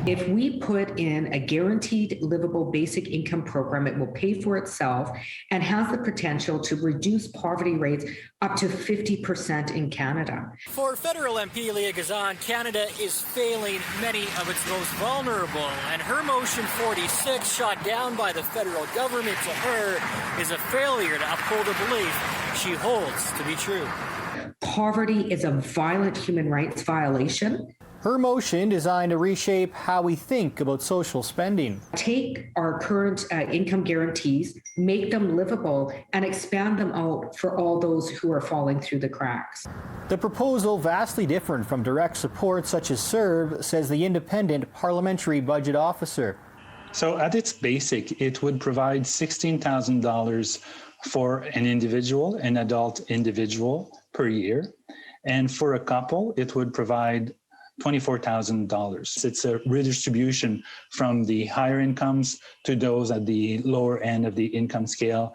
If we put in a guaranteed livable basic income program, it will pay for itself and has the potential to reduce poverty rates up to 50% in Canada. For federal MP Leah Gazan, Canada is failing many of its most vulnerable, and her motion 46, shot down by the federal government, to her is a failure to uphold a belief she holds to be true. Poverty is a violent human rights violation. Her motion designed to reshape how we think about social spending. Take our current income guarantees, make them livable, and expand them out for all those who are falling through the cracks. The proposal, vastly different from direct support such as CERB, says the independent parliamentary budget officer. So at its basic, it would provide $16,000 for an individual, an adult individual per year. And for a couple, it would provide $24,000. It's a redistribution from the higher incomes to those at the lower end of the income scale.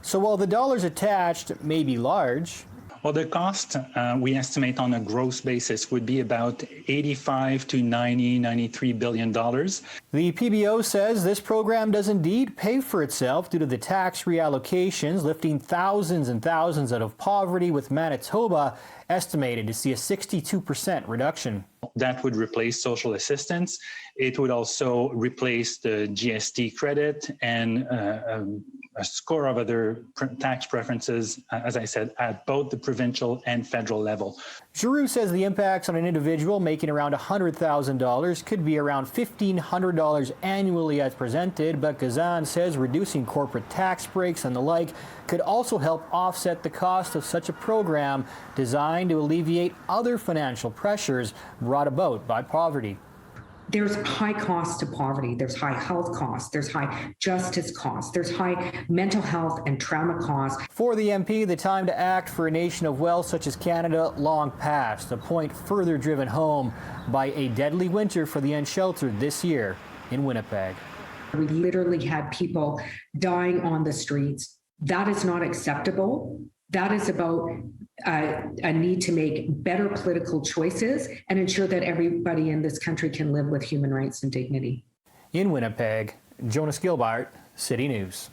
So while the dollars attached may be large, well, the cost we estimate on a gross basis would be about $85 to $93 billion. The PBO says this program does indeed pay for itself due to the tax reallocations, lifting thousands and thousands out of poverty, with Manitoba estimated to see a 62% reduction. That would replace social assistance. It would also replace the GST credit and a score of other tax preferences, as I said, at both the provincial and federal level. Giroux says the impacts on an individual making around $100,000 could be around $1,500 annually as presented, but Gazan says reducing corporate tax breaks and the like could also help offset the cost of such a program designed to alleviate other financial pressures brought about by poverty. There's high cost to poverty, there's high health costs, there's high justice costs, there's high mental health and trauma costs. For the MP, the time to act for a nation of wealth such as Canada long past, a point further driven home by a deadly winter for the unsheltered this year in Winnipeg. We literally had people dying on the streets. That is not acceptable. That is about a need to make better political choices and ensure that everybody in this country can live with human rights and dignity. In Winnipeg, Jonas Gilbart, City News.